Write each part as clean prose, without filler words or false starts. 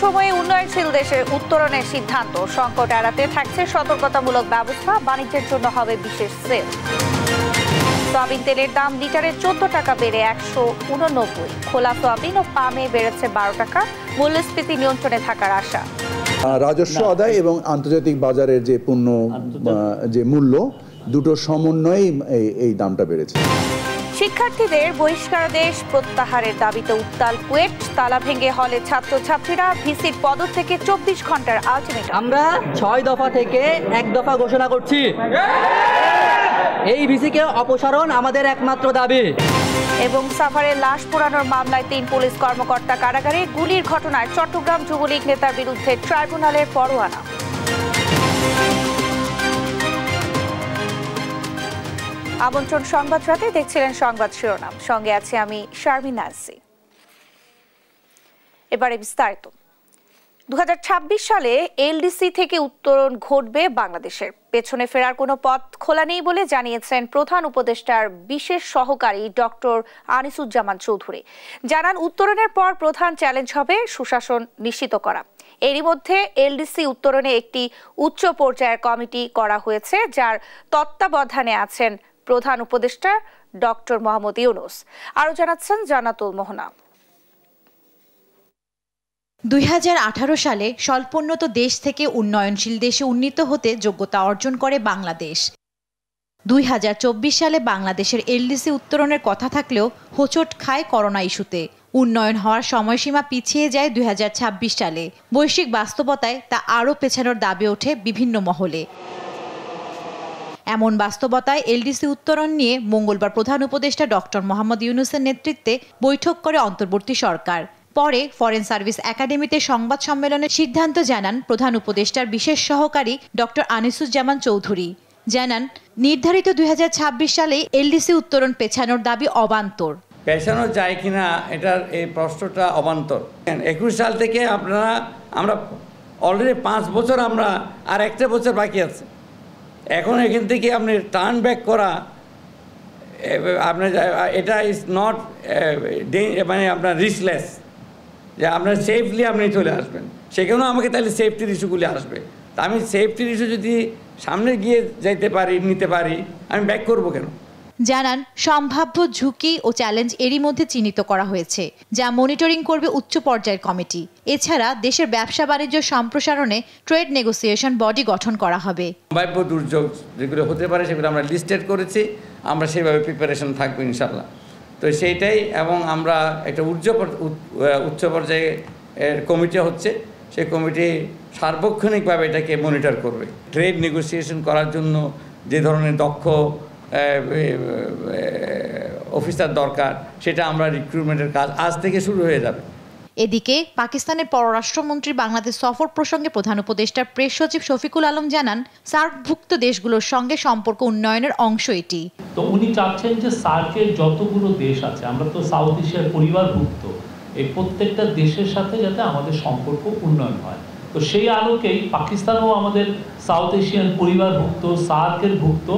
সময়ে উন্নয়নশীল দেশের উত্তরণের সিদ্ধান্ত, সংকট এড়াতে থাকছে সতর্কতামূলক ব্যবস্থা, বাণিজ্যের জন্য হবে বিশেষ সেল। সয়াবিন তেলের দাম লিটারে 14 টাকা বেড়ে 189। খোলা সয়াবিন ও পামে বেড়েছে 12 টাকা। মূল্যস্ফীতি নিয়ন্ত্রণে থাকার আশা। রাজস্ব আদায় এবং আন্তর্জাতিক বাজারের যে পণ্য যে মূল্য দুটো সমন্বয়ে এই দামটা বেড়েছে। শিক্ষার্থীদের বহিষ্কারাদেশ প্রত্যাহারের দাবিতে উত্তাল কুয়েট। তালা ভেঙে হলে ছাত্রছাত্রীরা, ভিসির পদত্যাগে 24 ঘন্টার আলটিমেটাম। আমরা 6 দফা থেকে 1 দফা ঘোষণা করছি। এই ভিসিকে অপসারণ আমাদের একমাত্র দাবি। এবং সাভারের লাশ পোড়ানোর মামলায় 3 পুলিশ কর্মকর্তা কারাগারে। গুলির ঘটনায় চট্টগ্রাম যুবলীগ নেতার বিরুদ্ধে ট্রাইব্যুনালের পরোয়ানা। আমন্ত্রণ সংবাদ রাতে, দেখছিলেন সংবাদ শিরোনাম, সঙ্গে আছি আমি শারমিন নাসি। এবারে বিস্তারিত। 2026 সালে এলডিসি থেকে উত্তরণ ঘটবে বাংলাদেশের। পেছনে ফেরার কোনো পথ খোলা নেই বলে জানিয়েছেন প্রধান উপদেষ্টার বিশেষ সহকারী ডক্টর আনিসুজ্জামান চৌধুরী। জানান, উত্তরণের পর প্রধান চ্যালেঞ্জ হবে সুশাসন নিশ্চিত করা। এরই মধ্যে এলডিসি উত্তরণে একটি উচ্চ পর্যায়ের কমিটি করা হয়েছে, যার তত্ত্বাবধানে আছেন প্রধান উপদেষ্টা ডক্টর মোহাম্মদ ইউনূস। আরো জানাচ্ছেন জান্নাতুল মোহনা। 2018 সালে স্বল্পোন্নত দেশ থেকে উন্নয়নশীল দেশে উন্নীত হতে যোগ্যতা অর্জন করে বাংলাদেশ। 2024 সালে বাংলাদেশের এলডিসি উত্তরণের কথা থাকলেও হোঁচট খায় করোনা ইস্যুতে। উন্নয়ন হওয়ার সময়সীমা পিছিয়ে যায় 2026 সালে। বৈশ্বিক বাস্তবতায় তা আরও পেছানোর দাবি ওঠে বিভিন্ন মহলে। এমন বাস্তবতায় এলডিসি উত্তরণ নিয়ে মঙ্গলবার প্রধান উপদেষ্টা ডক্টর মোহাম্মদ ইউনূসের নেতৃত্বে বৈঠক করে অন্তর্বর্তী সরকার। পরে ফরেন সার্ভিস একাডেমিতে সংবাদ সম্মেলনে সিদ্ধান্ত জানান প্রধান উপদেষ্টার বিশেষ সহকারী ডক্টর আনিসুজ্জামান চৌধুরী। জানান, নির্ধারিত 2026 সালে এলডিসি উত্তরণ পেছানোর দাবি অবান্তর। পেছানো যায় কিনা এটার এই প্রশ্নটা অবান্তর। 21 সাল থেকে আমরা অলরেডি 5 বছর, আমরা আর একটা বছর বাকি আছে। এখন এখান থেকে আপনি টার্ন ব্যাক করা, আপনার এটা ইজ নট মানে আপনার রিস্কলেস, যে আপনার সেফলি আপনি চলে আসবেন। সেখানেও আমাকে তাহলে সেফটির ইস্যুগুলি আসবে। তা আমি সেফটির ইস্যু যদি সামনে গিয়ে যাইতে পারি, নিতে পারি, আমি ব্যাক করবো কেন? জানান, সম্ভাব্য ঝুঁকি ও চ্যালেঞ্জ এরই মধ্যে চিহ্নিত করা হয়েছে, যা মনিটরিং করবে উচ্চ পর্যায়ের কমিটি। এছাড়া দেশের ব্যবসা বাণিজ্য সম্প্রসারণে ট্রেড নেগোসিয়েশন বডি গঠন করা হবে। সম্ভাব্য দুর্যোগ যেগুলো হতে পারে সেগুলো আমরা লিস্টেড করেছি, আমরা সেভাবে প্রিপারেশন থাকবো ইনশাল্লাহ। তো সেইটাই, এবং আমরা একটা উচ্চ পর্যায়ের কমিটি হচ্ছে, সেই কমিটি সার্বক্ষণিকভাবে এটাকে মনিটর করবে। ট্রেড নেগোসিয়েশন করার জন্য যে ধরনের দক্ষ অফিসার দরকার, সেটা আমরা রিক্রুটমেন্টের কাজ আজ থেকে শুরু হয়ে যাবে। এদিকে পাকিস্তানের পররাষ্ট্রমন্ত্রী বাংলাদেশ সফর প্রসঙ্গে প্রধান উপদেষ্টার প্রেস সচিব শফিকুল আলম জানান, সার্কভুক্ত দেশগুলোর সঙ্গে সম্পর্ক উন্নয়নের অংশ এটি। তো উনি চাচ্ছেন যে সার্কের যতগুলো দেশ আছে, আমরা তো সাউথ এশিয়ার পরিবারভুক্ত, এই প্রত্যেকটা দেশের সাথে যাতে আমাদের সম্পর্ক উন্নয়ন হয়। তো সেই আলোকেই পাকিস্তানও আমাদের সাউথ এশিয়ান পরিবারভুক্ত, সার্কের ভুক্ত,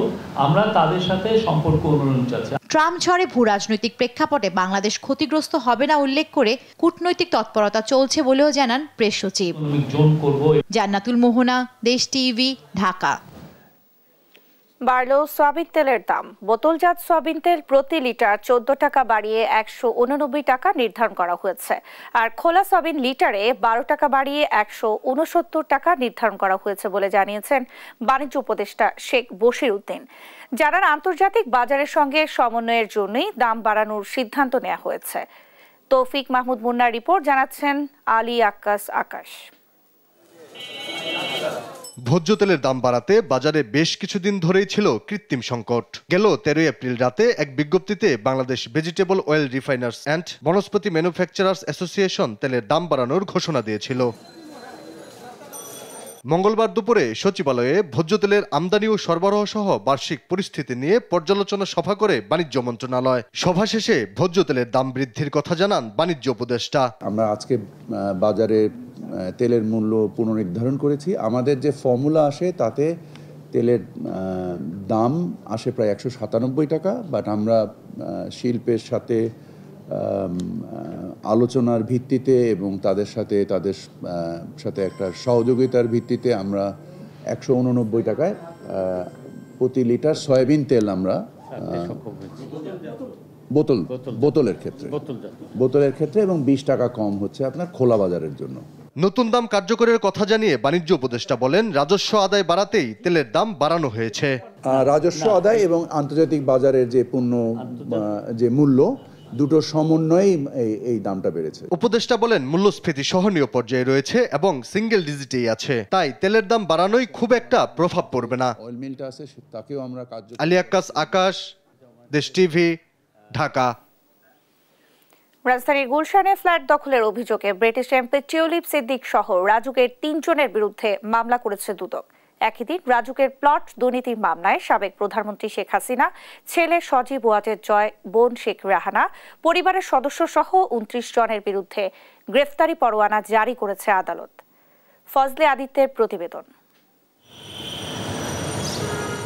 আমরা তাদের সাথে সম্পর্ক উন্নয়ন চাচ্ছি। ট্রাম্প ঝড়ে ভূ রাজনৈতিক প্রেক্ষাপটে বাংলাদেশ ক্ষতিগ্রস্ত হবে না উল্লেখ করে কূটনৈতিক তৎপরতা চলছে বলেও জানান প্রেস সচিব। জান্নাতুল মোহনা, দেশ টিভি, ঢাকা। বাড়ল সয়াবিন তেলের দাম। বোতলজাত সয়াবিন তেল প্রতি লিটার 14 টাকা বাড়িয়ে 189 টাকা নির্ধারণ করা হয়েছে। আর খোলা সয়াবিন লিটারে 12 টাকা বাড়িয়ে 169 টাকা নির্ধারণ করা হয়েছে বলে জানিয়েছেন বাণিজ্য উপদেষ্টা শেখ বশির উদ্দিন। জানান, আন্তর্জাতিক বাজারের সঙ্গে সমন্বয়ের জন্যই দাম বাড়ানোর সিদ্ধান্ত নেওয়া হয়েছে। তৌফিক মাহমুদ মুন্নার রিপোর্ট, জানাচ্ছেন আলী আকাশ। ভোজ্য তেলের দাম বাড়াতে বাজারে বেশ কিছুদিন ধরেই ছিল কৃত্রিম সংকট। গেল 13 এপ্রিল রাতে এক বিজ্ঞপ্তিতে Bangladesh vegetable oil refiners and vanaspati manufacturers association তেলের দাম বাড়ানোর ঘোষণা দিয়েছিল। মঙ্গলবার দুপুরে সচিবালয়ে ভোজ্য তেলের আমদানি ও সরবরাহ সহ বার্ষিক পরিস্থিতি নিয়ে পর্যালোচনা সভা করে বাণিজ্য মন্ত্রণালয়। সভা শেষে ভোজ্য তেলের দাম বৃদ্ধির কথা জানান বাণিজ্য উপদেষ্টা। আমরা আজকে বাজারে তেলের মূল্য পুনর্নির্ধারণ করেছি। আমাদের যে ফর্মুলা আসে তাতে তেলের দাম আসে প্রায় 197 টাকা, বাট আমরা শিল্পের সাথে আলোচনার ভিত্তিতে এবং তাদের সাথে একটা সহযোগিতার ভিত্তিতে আমরা 189 টাকায় প্রতি লিটার সয়াবিন তেল আমরা বোতলের ক্ষেত্রে এবং 20 টাকা কম হচ্ছে আপনার খোলা বাজারের জন্য। নতুন দাম কার্যকরের কথা জানিয়ে বাণিজ্য উপদেষ্টা বলেন, রাজস্ব আদায় বাড়াতেই তেলের দাম বাড়ানো হয়েছে। রাজস্ব আদায় এবং আন্তর্জাতিক বাজারের যে পণ্য যে মূল্য, দুটো সমন্বয়ে এই দামটা বেড়েছে। উপদেষ্টা বলেন, মূল্যস্ফীতি সহনীয় পর্যায়ে রয়েছে এবং সিঙ্গেল ডিজিটেই আছে, তাই তেলের দাম বাড়ানোই খুব একটা প্রভাব পড়বে না। অয়েল মিলটা আছে, তাকেও আমরা আলী আক্কাস, আকাশ, দেশ টিভি, ঢাকা। রাজধানীর গুলশানে ফ্ল্যাট দখলের অভিযোগে ব্রিটিশ এমপি টিউলিপ সিদ্দিক সহ রাজুকের 3 জনের বিরুদ্ধে মামলা করেছে দুদক। একই দিন রাজুকের প্লট দুর্নীতির মামলায় সাবেক প্রধানমন্ত্রী শেখ হাসিনা, ছেলে সজীব ওয়াজেদ জয়, বোন শেখ রেহানা, পরিবারের সদস্য সহ 29 জনের বিরুদ্ধে গ্রেফতারি পরোয়ানা জারি করেছে আদালত। ফজলে আদিত্যের প্রতিবেদন।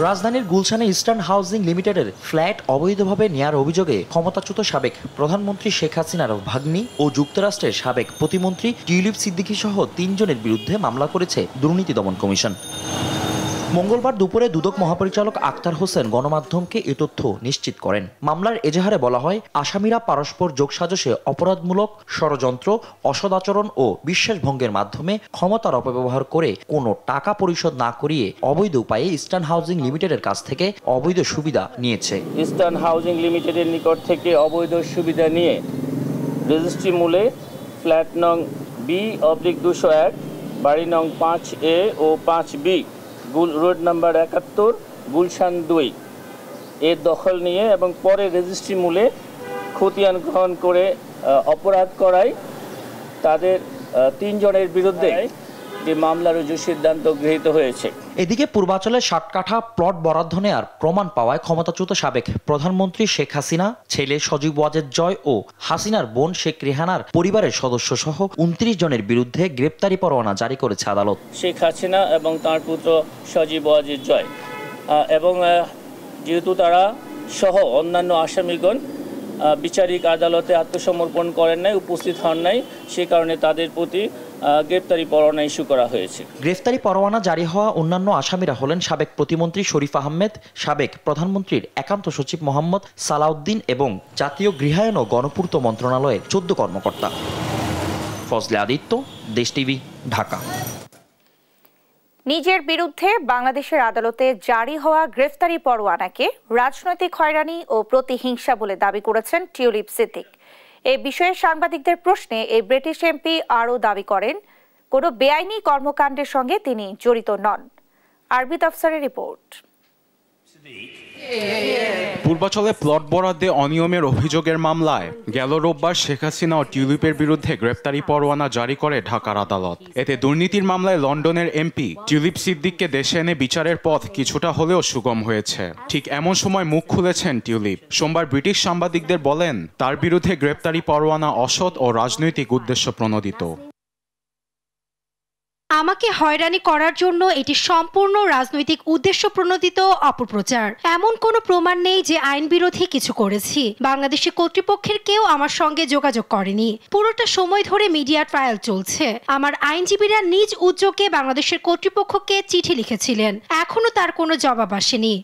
রাজধানীর গুলশানে ইস্টার্ন হাউজিং লিমিটেডের ফ্ল্যাট অবৈধভাবে নেয়ার অভিযোগে ক্ষমতাচ্যুত সাবেক প্রধানমন্ত্রী শেখ হাসিনার ভাগ্নি ও যুক্তরাষ্ট্রের সাবেক প্রতিমন্ত্রী টিউলিপ সিদ্দিকী সহ 3 জনের বিরুদ্ধে মামলা করেছে দুর্নীতি দমন কমিশন। মঙ্গলবার দুপুরে দুদক মহাপরিচালক আক্তার হোসেন গণমাধ্যমকে এ তথ্য নিশ্চিত করেন। মামলার এজাহারে বলা হয়, আসামিরা পারস্পর যোগসাজশে অপরাধমূলক ষড়যন্ত্র, অসদাচরণ ও বিশ্বাসভঙ্গের মাধ্যমে ক্ষমতার অপব্যবহার করে কোনো টাকা পরিশোধ না করিয়ে অবৈধ উপায়ে ইস্টার্ন হাউজিং লিমিটেডের কাছ থেকে অবৈধ সুবিধা নিয়েছে। ইস্টার্ন হাউজিং লিমিটেডের নিকট থেকে অবৈধ সুবিধা নিয়ে রেজিস্ট্রি মূলে ফ্ল্যাট নং B/201, বাড়ি নং 5A ও 5B, রোড নাম্বার 71, গুলশান 2 এর দখল নিয়ে এবং পরে রেজিস্ট্রি মূলে খতিয়ান গ্রহণ করে অপরাধ করায় তাদের 3 জনের বিরুদ্ধে যে মামলা রুজুর সিদ্ধান্ত গৃহীত হয়েছে। এদিকে পূর্বাঞ্চলে 60 কাঠা প্লট বরাদ্দ নেয়ার প্রমাণ পাওয়ায় ক্ষমতাচ্যুত সাবেক প্রধানমন্ত্রী শেখ হাসিনা, ছেলে সজীব ওয়াজেদ জয় ও হাসিনার বোন শেখ রেহানার পরিবারের সদস্য সহ 29 জনের বিরুদ্ধে গ্রেপ্তারি পরোয়ানা জারি করেছে আদালত। শেখ হাসিনা এবং তার পুত্র সজীব ওয়াজেদ জয় এবং যেহেতু তারা সহ অন্যান্য আসামিগণ বিচারিক আদালতে আত্মসমর্পণ করেন নাই, উপস্থিত হন নাই, সে কারণে তাদের প্রতি গ্রেফতারি পরোয়ানা ইস্যু করা হয়েছে। গ্রেফতারি পরোয়ানা জারি হওয়া অন্যান্য আসামিরা হলেন সাবেক প্রতিমন্ত্রী শরীফ আহমেদ, সাবেক প্রধানমন্ত্রীর একান্ত সচিব মোহাম্মদ সালাউদ্দিন এবং জাতীয় গৃহায়ন ও গণপূর্ত মন্ত্রণালয়ের 14 কর্মকর্তা। ফজলে আদিত্য, দেশ টিভি, ঢাকা। নিজের বিরুদ্ধে বাংলাদেশের আদালতে জারি হওয়া গ্রেফতারি পরোয়ানাকে রাজনৈতিক হয়রানি ও প্রতিহিংসা বলে দাবি করেছেন টিউলিপ সিদ্দিক। এই বিষয়ে সাংবাদিকদের প্রশ্নে এই ব্রিটিশ এমপি আরও দাবি করেন, কোনো বেআইনি কর্মকাণ্ডের সঙ্গে তিনি জড়িত নন। আরবিদ আফসারের রিপোর্ট। পূর্বাচলে প্লট বরাদ্দে অনিয়মের অভিযোগের মামলায় গেল রোববার শেখ হাসিনা ও টিউলিপের বিরুদ্ধে গ্রেফতারি পরোয়ানা জারি করে ঢাকার আদালত। এতে দুর্নীতির মামলায় লন্ডনের এমপি টিউলিপ সিদ্দিককে দেশে এনে বিচারের পথ কিছুটা হলেও সুগম হয়েছে। ঠিক এমন সময় মুখ খুলেছেন টিউলিপ। সোমবার ব্রিটিশ সাংবাদিকদের বলেন, তার বিরুদ্ধে গ্রেফতারি পরোয়ানা অসৎ ও রাজনৈতিক উদ্দেশ্য প্রণোদিত। আমাকে হয়রানি করার জন্য এটি সম্পূর্ণ রাজনৈতিক উদ্দেশ্য প্রণোদিত অপপ্রচার। এমন কোনো প্রমাণ নেই যে আইন বিরোধী কিছু করেছি। বাংলাদেশি কর্তৃপক্ষের কেউ আমার সঙ্গে যোগাযোগ করেনি। পুরোটা সময় ধরে মিডিয়া ট্রায়াল চলছে। আমার আইনজীবীরা নিজ উদ্যোগে বাংলাদেশের কর্তৃপক্ষকে চিঠি লিখেছিলেন, এখনো তার কোনো জবাব আসেনি।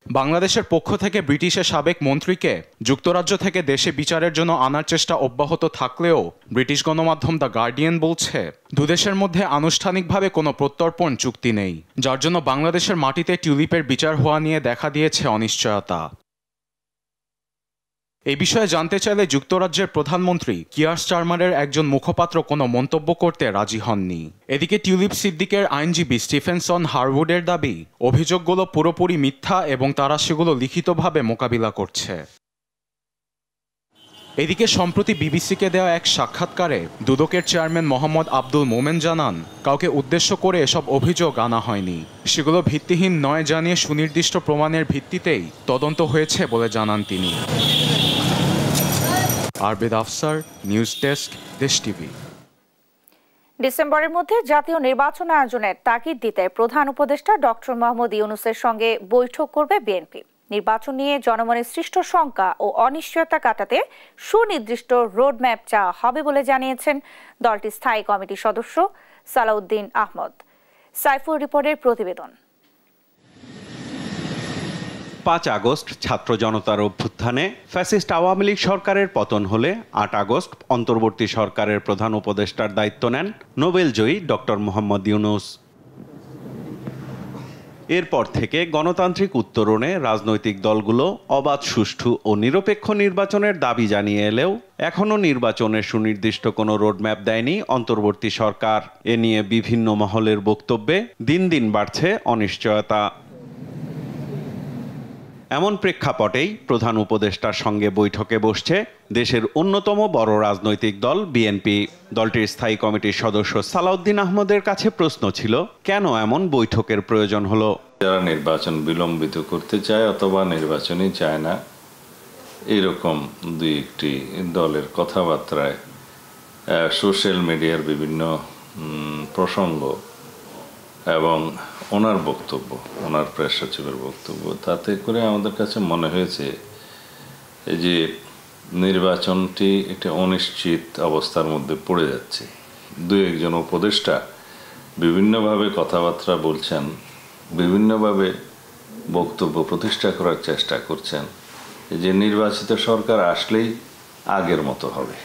বাংলাদেশের পক্ষ থেকে ব্রিটিশের সাবেক মন্ত্রীকে যুক্তরাজ্য থেকে দেশে বিচারের জন্য আনার চেষ্টা অব্যাহত থাকলেও ব্রিটিশ গণমাধ্যম দ্য গার্ডিয়ান বলছে, দুদেশের মধ্যে আনুষ্ঠানিকভাবে কোনো প্রত্যর্পণ চুক্তি নেই, যার জন্য বাংলাদেশের মাটিতে টিউলিপের বিচার হওয়া নিয়ে দেখা দিয়েছে অনিশ্চয়তা। এই বিষয়ে জানতে চাইলে যুক্তরাজ্যের প্রধানমন্ত্রী কিয়ার স্টারমারের একজন মুখপাত্র কোনো মন্তব্য করতে রাজি হননি। এদিকে টিউলিপ সিদ্দিকের আইনজীবী স্টিফেনসন হারউডের দাবি, অভিযোগগুলো পুরোপুরি মিথ্যা এবং তারা সেগুলো লিখিতভাবে মোকাবিলা করছে। এদিকে সম্প্রতি বিবিসিকে দেওয়া এক সাক্ষাৎকারে দুদকের চেয়ারম্যান মোহাম্মদ আব্দুল মোমেন জানান, কাউকে উদ্দেশ্য করে এসব অভিযোগ আনা হয়নি, সেগুলো ভিত্তিহীন নয় জানিয়ে সুনির্দিষ্ট প্রমাণের ভিত্তিতেই তদন্ত হয়েছে বলে জানান তিনি। আরবিদ আফসার, নিউজ ডেস্ক, দেশ টিভি। ডিসেম্বরের মধ্যে জাতীয় নির্বাচন আয়োজনের তাগিদ দিতে প্রধান উপদেষ্টা ডক্টর মোহাম্মদ ইউনূসের সঙ্গে বৈঠক করবে বিএনপি। নির্বাচন নিয়ে জনমনে সৃষ্ট শঙ্কা ও অনিশ্চয়তা কাটাতে সুনির্দিষ্ট রোডম্যাপ চাওয়া হবে বলে জানিয়েছেন দলটির স্থায়ী কমিটির সদস্য সালাউদ্দিন আহমদ। সাইফুর রিপোর্টের প্রতিবেদন। ৫ আগস্ট ছাত্র জনতার অভ্যুত্থানে ফ্যাসিস্ট আওয়ামী লীগ সরকারের পতন হলে ৮ আগস্ট অন্তর্বর্তী সরকারের প্রধান উপদেষ্টার দায়িত্ব নেন নোবেলজয়ী ডক্টর মোহাম্মদ ইউনূস। এরপর থেকে গণতান্ত্রিক উত্তরণে রাজনৈতিক দলগুলো অবাধ, সুষ্ঠু ও নিরপেক্ষ নির্বাচনের দাবি জানিয়ে এলেও এখনও নির্বাচনের সুনির্দিষ্ট কোনো রোডম্যাপ দেয়নি অন্তর্বর্তী সরকার। এ নিয়ে বিভিন্ন মহলের বক্তব্যে দিন দিন বাড়ছে অনিশ্চয়তা। এমন প্রেক্ষাপটেই প্রধান উপদেষ্টার সঙ্গে বৈঠকে বসছে দেশের অন্যতম বড় রাজনৈতিক দল বিএনপি। দলটির স্থায়ী কমিটির সদস্য সালাউদ্দিন আহমদের কাছে প্রশ্ন ছিল, কেন এমন বৈঠকের প্রয়োজন হলো? যারা নির্বাচন বিলম্বিত করতে চায় অথবা নির্বাচনই চায় না, এরকম দুই একটি দলের কথাবার্তায় সোশ্যাল মিডিয়ার বিভিন্ন প্রসঙ্গ এবং ওনার বক্তব্য, ওনার প্রেস সচিবের বক্তব্য, তাতে করে আমাদের কাছে মনে হয়েছে যে নির্বাচনটি একটা অনিশ্চিত অবস্থার মধ্যে পড়ে যাচ্ছে। দুই একজন উপদেষ্টা বিভিন্নভাবে কথাবার্তা বলছেন, বিভিন্নভাবে বক্তব্য প্রতিষ্ঠা করার চেষ্টা করছেন যে নির্বাচিত সরকার আসলেই আগের মতো হবে,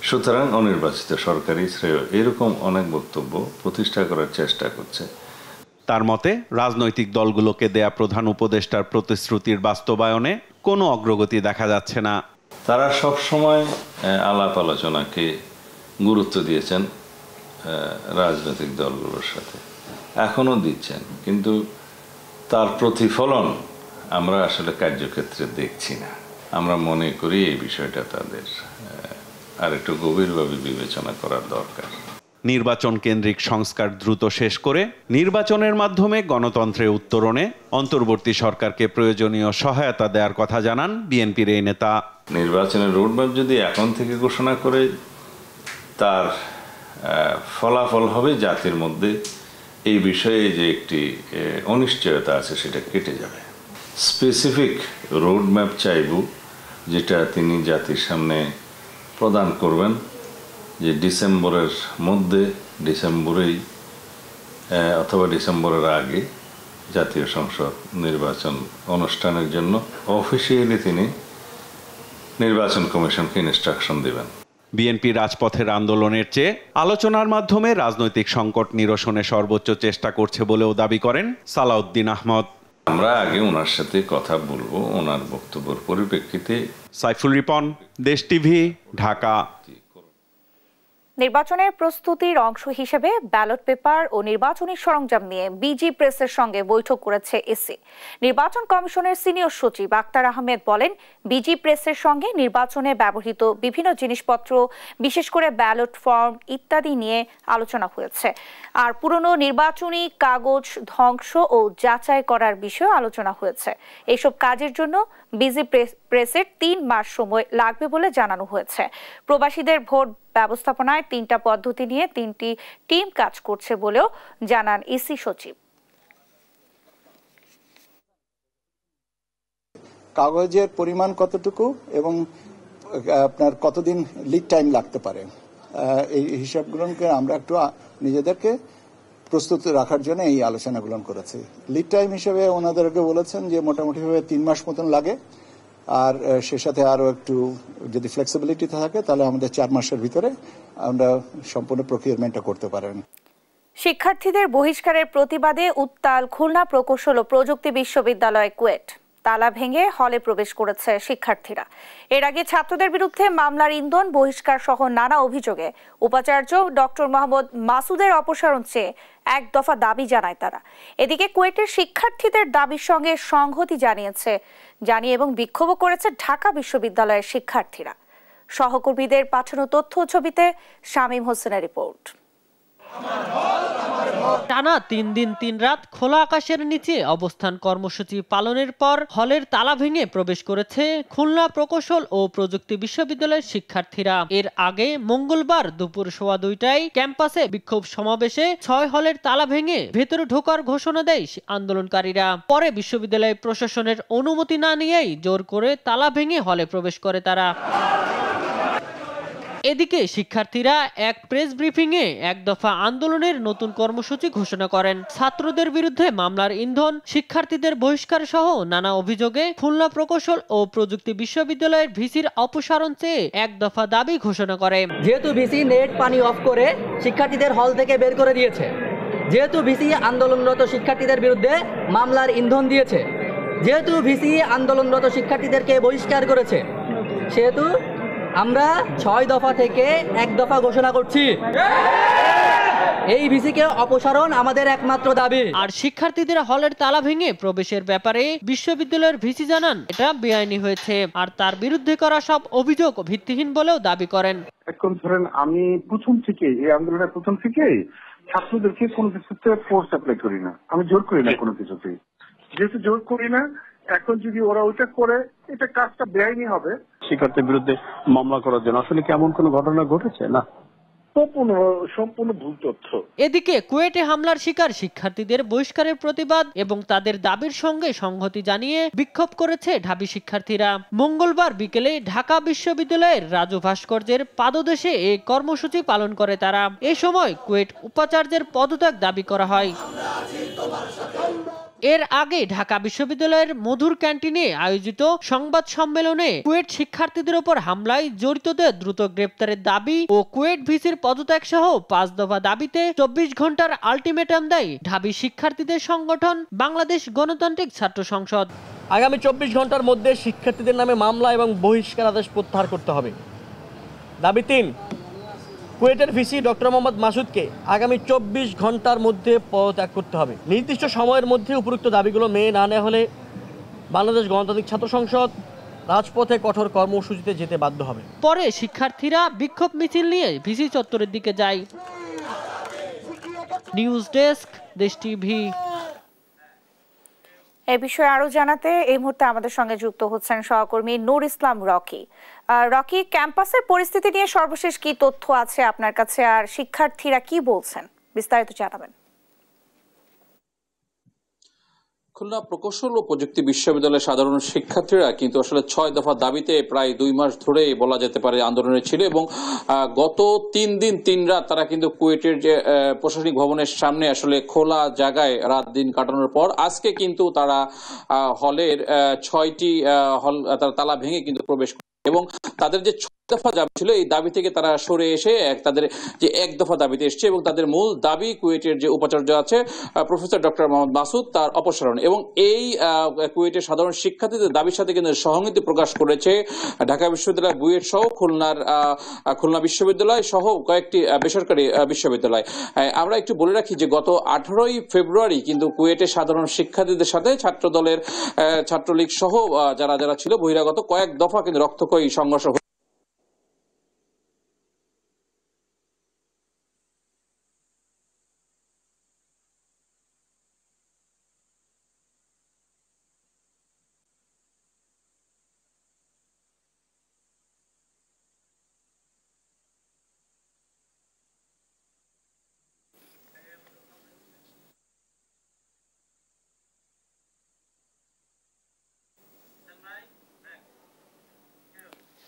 সুতরাং অনির্বাচিত সরকারই শ্রেয়, এরকম অনেক বক্তব্য প্রতিষ্ঠা করার চেষ্টা করছে। তার মতে রাজনৈতিক দলগুলোকে দেয়া প্রধান উপদেষ্টার প্রতিশ্রুতির বাস্তবায়নে কোনো অগ্রগতি দেখা যাচ্ছে না। তারা সব সময় আলাপ আলোচনাকে গুরুত্ব দিয়েছেন রাজনৈতিক দলগুলোর সাথে, এখনও দিচ্ছেন, কিন্তু তার প্রতিফলন আমরা আসলে কার্যক্ষেত্রে দেখছি না। আমরা মনে করি এই বিষয়টা তাদের আর একটু গভীরভাবে বিবেচনা করার দরকার। নির্বাচন কেন্দ্রিক সংস্কার দ্রুত শেষ করে নির্বাচনের মাধ্যমে গণতন্ত্রের উত্তরণে অন্তর্বর্তী সরকারকে প্রয়োজনীয় সহায়তা দেওয়ার কথা জানান বিএনপির এই নেতা। নির্বাচনের রোডম্যাপ যদি এখন থেকে ঘোষণা করে, তার ফলাফল হবে জাতির মধ্যে এই বিষয়ে যে একটি অনিশ্চয়তা আছে সেটা কেটে যাবে। স্পেসিফিক রোডম্যাপ চাইব, যেটা তিনি জাতির সামনে প্রদান করবেন, যে ডিসেম্বরের মধ্যে, ডিসেম্বরেই অথবা ডিসেম্বরের আগে জাতীয় সংসদ নির্বাচন অনুষ্ঠানের জন্য অফিসিয়ালি তিনি নির্বাচন কমিশনকে ইনস্ট্রাকশন দেবেন। বিএনপি রাজপথের আন্দোলনের চেয়ে আলোচনার মাধ্যমে রাজনৈতিক সংকট নিরসনে সর্বোচ্চ চেষ্টা করছে বলেও দাবি করেন সালাউদ্দিন আহমদ। আমরা আগে ওনার সাথে কথা বলবো, ওনার বক্তব্যের পরিপ্রেক্ষিতে। সাইফুল রিপন, দেশ টিভি, ঢাকা। নির্বাচনের প্রস্তুতির অংশ হিসেবে ব্যালট পেপার ও নির্বাচনী সরঞ্জাম নিয়ে বিজি প্রেসের সঙ্গে বৈঠক করেছে ইসি। নির্বাচন কমিশনের সিনিয়র সচিব আক্তার আহমেদ বলেন, বিজি প্রেসের সঙ্গে নির্বাচনে ব্যবহৃত বিভিন্ন জিনিসপত্র, বিশেষ করে ব্যালট ফর্ম ইত্যাদি নিয়ে আলোচনা হয়েছে। আর পুরনো নির্বাচনী কাগজ ধ্বংস ও যাচাই করার বিষয়ে আলোচনা হয়েছে। এইসব কাজের জন্য বিজি প্রেসের 3 মাস সময় লাগবে বলে জানানো হয়েছে। প্রবাসীদের ভোট ব্যবস্থাপনায় 3টা পদ্ধতি নিয়ে 3টি টিম কাজ করছে বলেও জানান ইসি সচিব। কাগজের পরিমাণ কতটুকু এবং আপনার কতদিন লিড টাইম লাগতে পারে, এই হিসাবগুলোকে আমরা একটু নিজেদেরকে প্রস্তুত রাখার জন্য এই আলোচনাগুলো করেছি। লিড টাইম হিসেবে ওনাদেরকে বলেছেন যে মোটামুটিভাবে 3 মাস মতন লাগে, আর সে সাথে আরও একটু যদি ফ্লেক্সিবিলিটি থাকে তাহলে আমাদের 4 মাসের ভিতরে আমরা সম্পূর্ণ প্রকিউরমেন্টটা করতে পারেন। শিক্ষার্থীদের বহিষ্কারের প্রতিবাদে উত্তাল খুলনা প্রকৌশল ও প্রযুক্তি বিশ্ববিদ্যালয় কুয়েট। তালা ভেঙে হলে প্রবেশ করেছে শিক্ষার্থীরা। এর আগে ছাত্রদের বিরুদ্ধে মামলার ইন্ধন, বহিষ্কার সহ নানা অভিযোগে উপাচার্য ডক্টর মোহাম্মদ মাসুদের অপসারণ চেয়ে 1 দফা দাবি জানায় তারা। এদিকে কুয়েটের শিক্ষার্থীদের দাবির সঙ্গে সংহতি জানিয়ে এবং বিক্ষোভ করেছে ঢাকা বিশ্ববিদ্যালয়ের শিক্ষার্থীরা। সহকর্মীদের পাঠানো তথ্য ছবিতে শামীম হোসেনের রিপোর্ট। টানা 3 দিন 3 রাত খোলা আকাশের নিচে অবস্থান কর্মসূচি পালনের পর হলের তালা ভেঙে প্রবেশ করেছে খুলনা প্রকৌশল ও প্রযুক্তি বিশ্ববিদ্যালয়ের শিক্ষার্থীরা। এর আগে মঙ্গলবার দুপুর 2:15টায় ক্যাম্পাসে বিক্ষোভ সমাবেশে 6 হলের তালা ভেঙে ভেতরে ঢোকার ঘোষণা দেয় আন্দোলনকারীরা। পরে বিশ্ববিদ্যালয় প্রশাসনের অনুমতি না নিয়েই জোর করে তালা ভেঙে হলে প্রবেশ করে তারা। এদিকে শিক্ষার্থীরা এক প্রেস ব্রিফিংয়ে এক দফা আন্দোলনের নতুন কর্মসূচি ঘোষণা করেন। ছাত্রদের বিরুদ্ধে মামলার ইন্ধন, শিক্ষার্থীদের বহিষ্কার সহ নানা অভিযোগে খুলনা প্রকৌশল ও প্রযুক্তি বিশ্ববিদ্যালয়ের ভিসির অপসারণ চেয়ে এক দফা দাবি ঘোষণা করে। যেহেতু ভিসি নেট পানি অফ করে শিক্ষার্থীদের হল থেকে বের করে দিয়েছে, যেহেতু ভিসি আন্দোলনরত শিক্ষার্থীদের বিরুদ্ধে মামলার ইন্ধন দিয়েছে, যেহেতু ভিসি আন্দোলনরত শিক্ষার্থীদেরকে বহিষ্কার করেছে, সেহেতু আমরা 6 দফা থেকে 1 দফা ঘোষণা করছি। এই ভিসিকে অপসারণ আমাদের একমাত্র দাবি। আর শিক্ষার্থীদের হলের তালা ভেঙে প্রবেশের ব্যাপারে বিশ্ববিদ্যালয়ের ভিসি জানান এটা বেআইনি হয়েছে, আর তার বিরুদ্ধে করা সব অভিযোগ ভিত্তিহীন বলেও দাবি করেন। এখন ধরেন আমি প্রথম থেকে এই আন্দোলনের প্রথম থেকে ছাত্রদেরকে কোনো কিছুতে ফোর্স অ্যাপ্লাই করি না, আমি জোর করি না কোনো কিছুতে। যেহেতু জোর করি না, এখন যদি ওরা ওইটা করে এটা কাজটা বেআইনি হবে। শিক্ষার্থীর বিরুদ্ধে মামলা করার জন্য আসলে কি এমন কোনো ঘটনা ঘটেছে? না, সম্পূর্ণ ভুল তথ্য। এদিকে কুয়েটে হামলার শিকার শিক্ষার্থীদের বহিষ্কারের প্রতিবাদ এবং তাদের দাবির সঙ্গে সংহতি জানিয়ে বিক্ষোভ করেছে ঢাবি শিক্ষার্থীরা। মঙ্গলবার বিকেলে ঢাকা বিশ্ববিদ্যালয়ের রাজু ভাস্কর্যের পাদদেশে এই কর্মসূচি পালন করে তারা। এ সময় কুয়েট উপাচার্যের পদত্যাগ দাবি করা হয়। এর আগে ঢাকা বিশ্ববিদ্যালয়ের মধুর ক্যান্টিনে আয়োজিত সংবাদ সম্মেলনে কুয়েট শিক্ষার্থীদের উপর হামলায় জড়িতদের দ্রুত গ্রেপ্তারের দাবি ও কুয়েট ভিসির পদত্যাগ সহ 5 দফা দাবিতে 24 ঘন্টার আলটিমেটাম দেয় ঢাবি শিক্ষার্থীদের সংগঠন বাংলাদেশ গণতান্ত্রিক ছাত্র সংসদ। আগামী 24 ঘন্টার মধ্যে শিক্ষার্থীদের নামে মামলা এবং বহিষ্কার আদেশ প্রত্যাহার করতে হবে। দাবি 3, কুয়েটের ভিসি ডক্টর মোহাম্মদ মাসুদকে আগামী 24 ঘন্টার মধ্যে পদত্যাগ করতে হবে। নির্দিষ্ট সময়ের মধ্যে উপরোক্ত দাবিগুলো মেনে না নেওয়া হলে বাংলাদেশ গণতান্ত্রিক ছাত্র সংসদ রাজপথে কঠোর কর্মসূচিতে যেতে বাধ্য হবে। পরে শিক্ষার্থীরা বিক্ষোভ মিছিল নিয়ে ভিসি চত্বরের দিকে যায়। নিউজ ডেস্ক, দেশ টিভি। এই বিষয়ে আরো জানাতে এই মুহূর্তে আমাদের সঙ্গে যুক্ত হচ্ছেন সহকর্মী নূর ইসলাম রকি। রকি, ক্যাম্পাসের পরিস্থিতি নিয়ে সর্বশেষ কি তথ্য আছে আপনার কাছে, আর শিক্ষার্থীরা কি বলছেন, বিস্তারিত জানাবেন। খুলনা প্রকৌশল ও প্রযুক্তি বিশ্ববিদ্যালয়ের সাধারণ শিক্ষার্থীরা কিন্তু আসলে 6 দফা দাবিতে প্রায় 2 মাস ধরে বলা যেতে পারে আন্দোলনে ছিল এবং গত 3 দিন 3 রাত তারা কিন্তু কুয়েটের যে প্রশাসনিক ভবনের সামনে আসলে খোলা জায়গায় রাত দিন কাটানোর পর আজকে কিন্তু তারা হলের 6টি হল তারা তালা ভেঙে কিন্তু প্রবেশ করে এবং তাদের যে 6 দফা দাবি ছিল এই দাবি থেকে তারা সরে এসে তাদের যে 1 দফা দাবিতে এসছে এবং তাদের মূল দাবি কুয়েটের যে উপাচার্য আছে প্রফেসর ডক্টর মোহাম্মদ মাসুদ তার অপসারণ এবং এই কুয়েটের সাধারণ শিক্ষার্থীদের দাবির সাথে কিন্তু সহমতি প্রকাশ করেছে ঢাকা বিশ্ববিদ্যালয়, বুয়েট সহ খুলনা বিশ্ববিদ্যালয় সহ কয়েকটি বেসরকারি বিশ্ববিদ্যালয়। আমরা একটু বলে রাখি যে গত 18ই ফেব্রুয়ারি কিন্তু কুয়েটের সাধারণ শিক্ষার্থীদের সাথে ছাত্রদলের ছাত্রলীগ সহ যারা যারা ছিল বহিরাগত কয়েক দফা কিন্তু রক্তক্ষয়ী সংঘর্ষ।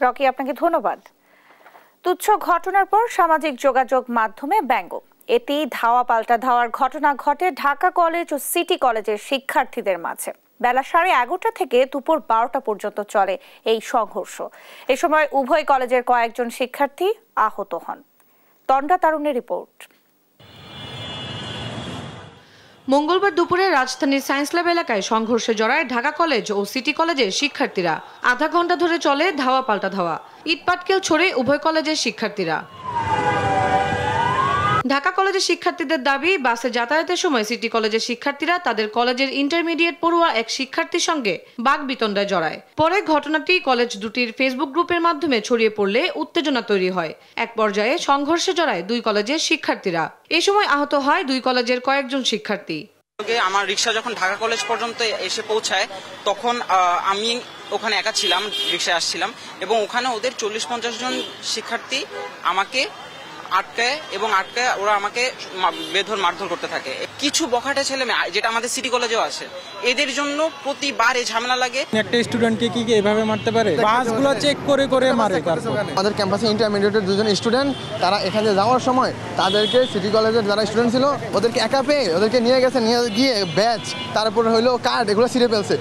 রকি, আপনাকে ধন্যবাদ। তুচ্ছ ঘটনার পর সামাজিক যোগাযোগ মাধ্যমে ব্যঙ্গ, এতেই ধাওয়া পাল্টা ধাওয়ার ঘটনা ঘটে ঢাকা কলেজ ও সিটি কলেজের শিক্ষার্থীদের মাঝে। বেলা 11:30 থেকে দুপুর 12টা পর্যন্ত চলে এই সংঘর্ষ। এ সময় উভয় কলেজের কয়েকজন শিক্ষার্থী আহত হন। তন্ডা তারুণের রিপোর্ট। মঙ্গলবার দুপুরে রাজধানীর সায়েন্স ল্যাব এলাকায় সংঘর্ষে জড়ায় ঢাকা কলেজ ও সিটি কলেজের শিক্ষার্থীরা। আধা ঘন্টা ধরে চলে ধাওয়া পাল্টা ধাওয়া, ইট পাটকেল ছড়ে উভয় কলেজের শিক্ষার্থীরা। ঢাকা কলেজের শিক্ষার্থীদের দাবি, বাসে যাতায়াতের সময় সিটি কলেজের শিক্ষার্থীরা তাদের কলেজের ইন্টারমিডিয়েট পড়ুয়া এক শিক্ষার্থীর সঙ্গে বাকবিতণ্ডায় জড়ায়। পরে ঘটনাটি কলেজ দুটির ফেসবুক গ্রুপের মাধ্যমে ছড়িয়ে পড়লে উত্তেজনা তৈরি হয়। এক পর্যায়ে সংঘর্ষে জড়ায় দুই কলেজের শিক্ষার্থীরা। এ সময় আহত হয় দুই কলেজের কয়েকজন শিক্ষার্থী। আমার রিক্সা যখন ঢাকা কলেজ পর্যন্ত এসে পৌঁছায় তখন আমি ওখানে একা ছিলাম, রিক্সায় আসছিলাম, এবং ওখানে ওদের 40-50 জন শিক্ষার্থী আমাকে আটকায় ওরা আমাকে বেধড় মারধর করতে থাকে। কিছু বখাটে ছেলে মেয়ে, যেটা আমাদের সিটি কলেজেও আছে, এদের জন্য প্রতিবার এই ঝামেলা লাগে। একটা স্টুডেন্টকে কি এভাবে মারতে পারে? বাসগুলো চেক করে করে মারে। আমাদের ক্যাম্পাসে ইন্টারমিডিয়েটের দুজন স্টুডেন্ট, তারা এখানে যাওয়ার সময় তাদেরকে সিটি কলেজের যারা স্টুডেন্ট ছিল ওদেরকে একা পেয়ে ওদেরকে নিয়ে গিয়ে ব্যাচ, তারপরে হলো কার্ড, এগুলো ছিঁড়ে ফেলছে।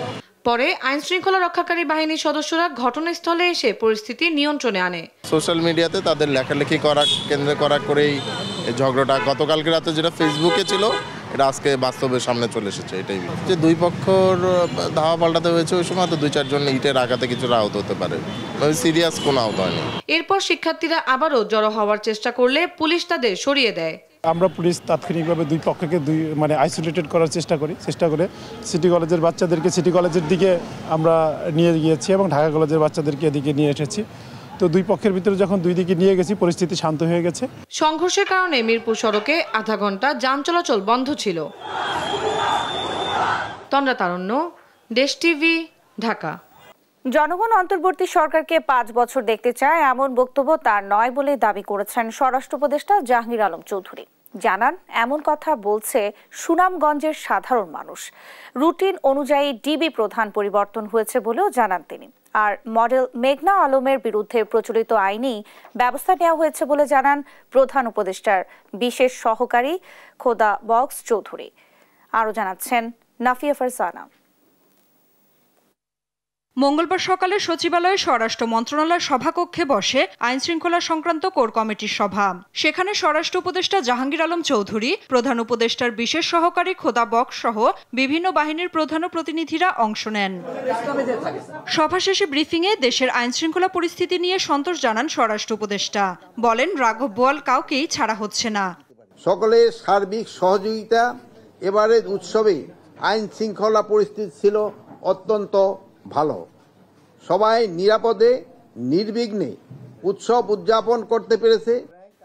পরে আইন শৃঙ্খলা রক্ষাকারী বাহিনীর সদস্যরা ঘটনাস্থলে এসে পরিস্থিতি নিয়ন্ত্রণে আনে। সোশ্যাল মিডিয়াতে তাদের লেখালেখি করা করেই ঝগড়াটা গতকালকে রাতে যেটা ফেসবুকে ছিল এটা আজকে বাস্তবের সামনে চলে এসেছে। এটাই যে দুই পক্ষর ধাওয়া পাল্টাতে হয়েছে, ওই সময় তো 2-4 জন ইটের আঘাতে কিছুটা আহত হতে পারে, সিরিয়াস কোনো আহত হয়নি। এরপর শিক্ষার্থীরা আবারও জড়ো হওয়ার চেষ্টা করলে পুলিশ তাদের সরিয়ে দেয়। আমরা পুলিশ তাৎক্ষণিকভাবে দুই পক্ষকে আইসোলেটেড করার চেষ্টা করে সিটি কলেজের বাচ্চাদেরকে সিটি কলেজের দিকে আমরা নিয়ে গিয়েছি এবং ঢাকা কলেজের বাচ্চাদেরকে এদিকে নিয়ে এসেছি। তো দুই পক্ষের ভিতরে যখন দুই দিকে নিয়ে গেছি, পরিস্থিতি শান্ত হয়ে গেছে। সংঘর্ষের কারণে মিরপুর সড়কে আধা ঘন্টা যান চলাচল বন্ধ ছিল। তন্দ্রা তারণ্য, দেশ টিভি, ঢাকা। জনগণ অন্তর্বর্তী সরকারকে 5 বছর দেখতে চায় এমন বক্তব্য তার নয় বলে দাবি করেছেন স্বরাষ্ট্র উপদেষ্টা জাহাঙ্গীর আলম চৌধুরী। জানান, এমন কথা বলছে সুনামগঞ্জের সাধারণ মানুষ। রুটিন অনুযায়ী ডিবি প্রধান পরিবর্তন হয়েছে বলেও জানান তিনি। আর মডেল মেঘনা আলমের বিরুদ্ধে প্রচলিত আইনি ব্যবস্থা নেওয়া হয়েছে বলে জানান প্রধান উপদেষ্টার বিশেষ সহকারী খোদা বক্স চৌধুরী। আরও জানাচ্ছেন নাফিয়া ফারসানা। মঙ্গলবার সকালে সচিবালয়ে স্বরাষ্ট্র মন্ত্রণালয়ের সভাকক্ষে বসে আইন শৃঙ্খলা সংক্রান্ত কোর কমিটির সভা। সেখানে স্বরাষ্ট্র উপদেষ্টা জাহাঙ্গীর আলম চৌধুরী, প্রধান উপদেষ্টার বিশেষ সহকারী খোদা বক্স সহ বিভিন্ন বাহিনীর প্রধান ও প্রতিনিধিরা অংশ নেন। সভা শেষে ব্রিফিংয়ে দেশের আইন শৃঙ্খলা পরিস্থিতি নিয়ে সন্তোষ জানান স্বরাষ্ট্র উপদেষ্টা। বলেন, রাঘব বোয়াল কাউকেই ছাড়া হচ্ছে না। সকলের সার্বিক সহযোগিতা এবারের উৎসবে আইন শৃঙ্খলা পরিস্থিতি ছিল অত্যন্ত ভালো। সবাই নিরাপদে নির্বিঘ্নে উৎসব উদযাপন করতে পেরেছে।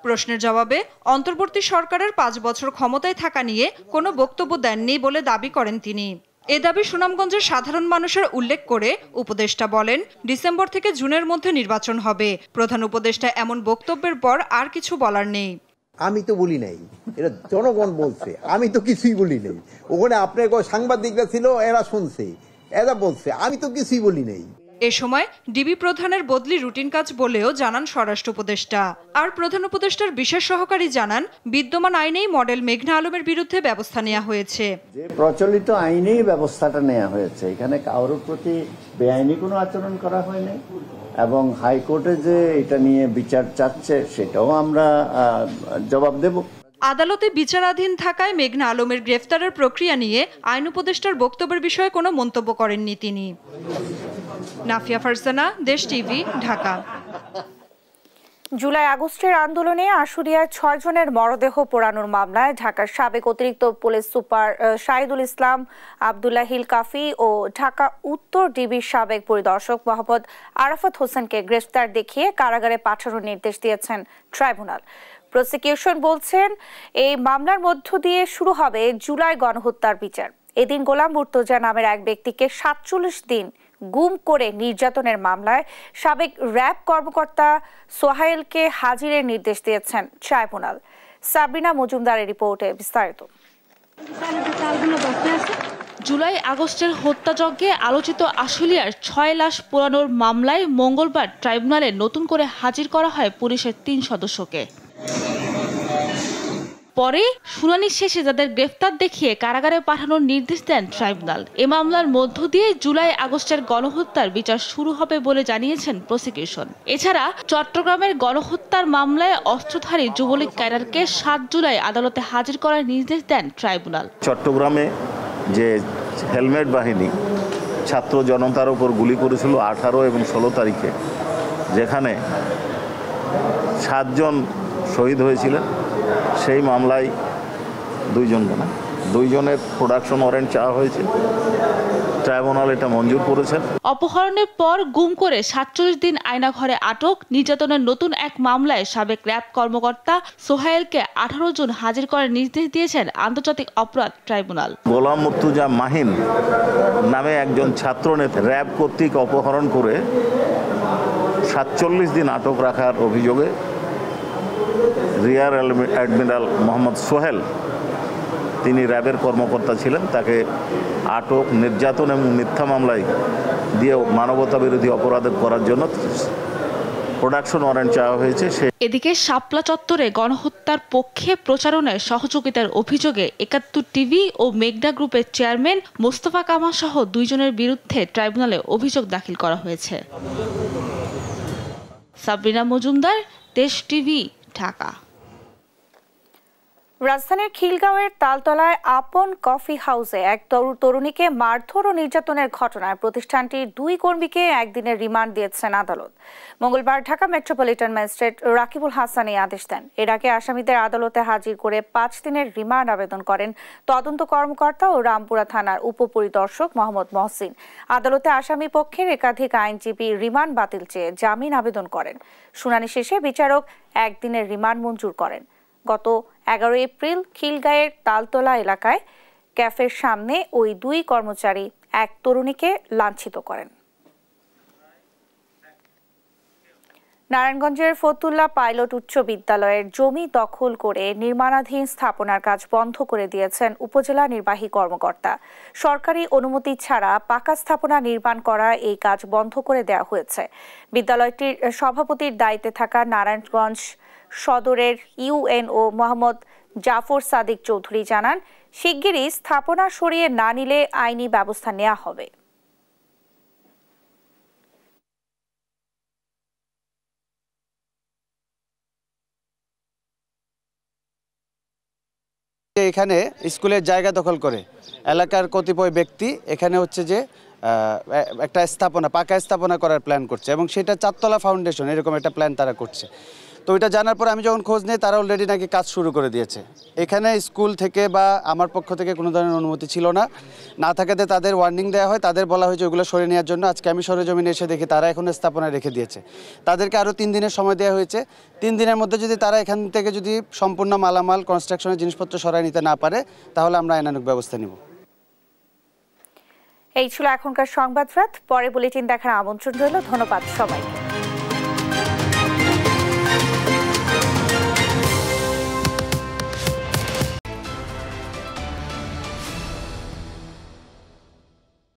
প্রশ্নের জবাবে অন্তর্বর্তী সরকারের 5 বছর ক্ষমতায় থাকা নিয়ে কোনো বক্তব্য দেননি বলে দাবি করেন তিনি। এ দাবি সুনামগঞ্জের সাধারণ মানুষের উল্লেখ করে উপদেষ্টা বলেন, ডিসেম্বর থেকে জুনের মধ্যে নির্বাচন হবে। প্রধান উপদেষ্টা এমন বক্তব্যের পর আর কিছু বলার নেই। আমি তো বলি নাই, এটা জনগণ বলছে, আমি তো কিছুই বলি নাই। ওখানে আপনার সাংবাদিকরা ছিল, এরা শুনছে, এরা বলছে, আমি তো কিছুই বলি নাই। এ সময় ডিবি প্রধানের বদলি রুটিন কাজ বলেও জানান স্বরাষ্ট্র উপদেষ্টা। আর প্রধান উপদেষ্টার বিশেষ সহকারী জানান, বিদ্যমান আইনেই মডেল মেঘনা আলমের বিরুদ্ধে ব্যবস্থা নেওয়া হয়েছে। যে প্রচলিত আইনেই ব্যবস্থাটা নেওয়া হয়েছে, এখানে কারোর প্রতি বেআইনি কোনো আচরণ করা হয়নি এবং হাইকোর্টে যে এটা নিয়ে বিচার চাচ্ছে সেটাও আমরা জবাব দেব। আদালতে বিচারাধীন থাকায় মেঘনা আলমের গ্রেফতারের প্রক্রিয়া নিয়ে আইন উপদেষ্টার বক্তব্যের বিষয়ে কোনো মন্তব্য করেননি তিনি। নাফিয়া ফারসানা, দেশ টিভি, ঢাকা। জুলাই আগস্টের আন্দোলনে আশুলিয়ায় 6 জনের মরদেহ পোড়ানোর মামলায় ঢাকার সাবেক অতিরিক্ত পুলিশ সুপার শাহিদুল ইসলাম, আব্দুল্লাহ হিল কাফি ও ঢাকা উত্তর ডিবির সাবেক পরিদর্শক মোহাম্মদ আরাফাত হোসেনকে গ্রেফতার দেখিয়ে কারাগারে পাঠানোর নির্দেশ দিয়েছেন ট্রাইব্যুনাল। প্রসিকিউশন বলছেন, এই মামলার মধ্য দিয়ে শুরু হবে জুলাই গণহত্যার বিচার। এদিন গোলাম মুর্তজা নামের এক ব্যক্তিকে 47 দিন গুম করে নির্যাতনের মামলায় সাবেক র্যাব কর্মকর্তা সোহাইলকে হাজিরের নির্দেশ দিয়েছেন ট্রাইব্যুনাল। সাবরিনা মজুমদারের রিপোর্টে বিস্তারিত। জুলাই আগস্টের হত্যাযজ্ঞে আলোচিত আশুলিয়ার 6 লাশ পোড়ানোর মামলায় মঙ্গলবার ট্রাইব্যুনালে নতুন করে হাজির করা হয় পুলিশের 3 সদস্যকে। পরে শুনানি শেষে যাদের গ্রেফতার দেখিয়ে কারাগারে পাঠানোর নির্দেশ দেন ট্রাইব্যুনাল। এ মামলার মধ্য দিয়ে জুলাই আগস্টের গণহত্যার বিচার শুরু হবে বলে জানিয়েছেন প্রসিকিউশন। এছাড়া চট্টগ্রামের গণহত্যার মামলায় অস্ত্রধারী যুবলীগ ক্যাডারকে 7 জুলাই আদালতে হাজির করার নির্দেশ দেন ট্রাইব্যুনাল। চট্টগ্রামে যে হেলমেট বাহিনী ছাত্র জনতার উপর গুলি করেছিল 18 এবং 16 তারিখে, যেখানে 7 জন শহীদ হয়েছিলেন, সেই মামলায় দুইজনের প্রোডাকশন ওয়ারেন্ট চাওয়া হয়েছে, ট্রাইব্যুনাল এটা মঞ্জুর করেছেন। অপহরণের পর গুম করে ৪৭ দিন আয়নাঘরে আটক, নির্যাতনের নতুন এক মামলায় সাবেক র্যাব কর্মকর্তা সোহাইলকে ১৮ জুন হাজির করার নির্দেশ দিয়েছেন আন্তর্জাতিক অপরাধ ট্রাইব্যুনাল। গোলাম মুর্তুজা মাহিন নামে একজন ছাত্রনেতা র্যাব কর্তৃক অপহরণ করে ৪৭ দিন আটক রাখার অভিযোগে রিয়ার অ্যাডমিরাল মোহাম্মদ সোহেল, তিনি র্যাবের কর্মকর্তা ছিলেন, তাকে আটক, নির্যাতন এবং মিথ্যা মামলায় দিয়ে মানবতা বিরোধী অপরাধ করার জন্য প্রোডাকশন ওয়ারেন্ট চাওয়া হয়েছে। এদিকে শাপলা চত্বরে গণহত্যার পক্ষে প্রচারণায় সহযোগিতার অভিযোগে ৭১ টিভি ও মেঘনা গ্রুপের চেয়ারম্যান মোস্তফা কামাল সহ ২ জনের বিরুদ্ধে ট্রাইব্যুনালে অভিযোগ দাখিল করা হয়েছে। সাবরিনা মজুমদার, দেশ টিভি, ঢাকা। রাজধানীর খিলগাঁওয়ের তালতলায় আপন কফি হাউসে এক তরুণীকে মারধর ও নির্যাতনের ঘটনায় প্রতিষ্ঠানটির ২ কর্মীকে একদিনের রিমান্ড দিয়েছেন আদালত। মঙ্গলবার ঢাকা মেট্রোপলিটন ম্যাজিস্ট্রেট রাকিবুল হাসান এই আদেশ দেন। এর আগে আসামিদের আদালতে হাজির করে ৫ দিনের রিমান্ড আবেদন করেন তদন্ত কর্মকর্তা ও রামপুরা থানার উপপরিদর্শক মোহাম্মদ মহসিন। আদালতে আসামি পক্ষের একাধিক আইনজীবী রিমান্ড বাতিল চেয়ে জামিন আবেদন করেন। শুনানি শেষে বিচারক একদিনের রিমান্ড মঞ্জুর করেন। গত ১১ এপ্রিল খিলগাঁয়ের তালতলা এলাকায় ক্যাফের সামনে ওই ২ কর্মচারী এক তরুণীকে লাঞ্ছিত করেন। নারায়ণগঞ্জের ফতুল্লা পাইলট উচ্চ বিদ্যালয়ের জমি দখল করে নির্মাণাধীন স্থাপনার কাজ বন্ধ করে দিয়েছেন উপজেলা নির্বাহী কর্মকর্তা। সরকারি অনুমতি ছাড়া পাকা স্থাপনা নির্মাণ করা এই কাজ বন্ধ করে দেওয়া হয়েছে। বিদ্যালয়টির সভাপতির দায়িত্বে থাকা নারায়ণগঞ্জ সদরের ইউএনও মোহাম্মদ জাফর সাদিক চৌধুরী জানান, শিগগিরই স্থাপনা সরিয়ে না নিলে আইনি ব্যবস্থা নেওয়া হবে। এখানে স্কুলের জায়গা দখল করে এলাকার কতিপয় ব্যক্তি এখানে হচ্ছে যে একটা স্থাপনা, পাকা স্থাপনা করার প্ল্যান করছে এবং সেটা ৪ তলা ফাউন্ডেশন, এরকম একটা প্ল্যান তারা করছে। তো এটা জানার পর আমি যখন খোঁজ নিই, তারা অলরেডি নাকি কাজ শুরু করে দিয়েছে। এখানে স্কুল থেকে বা আমার পক্ষ থেকে কোনো ধরনের অনুমতি ছিল না থাকাতে তাদের ওয়ার্নিং দেওয়া হয়, তাদের বলা হয়েছে ওগুলো সরিয়ে নেওয়ার জন্য। আজকে আমি সরেজমিনে এসে দেখি তারা এখন স্থাপনা রেখে দিয়েছে। তাদেরকে আরও 3 দিনের সময় দেওয়া হয়েছে। 3 দিনের মধ্যে যদি তারা এখান থেকে যদি সম্পূর্ণ মালামাল, কনস্ট্রাকশনের জিনিসপত্র সরাই নিতে না পারে, তাহলে আমরা আইনানুগ ব্যবস্থা নিব। এই ছিল এখনকার সংবাদ রাত। পরে বুলেটিন দেখার আমন্ত্রণ রইল। ধন্যবাদ সবাইকে।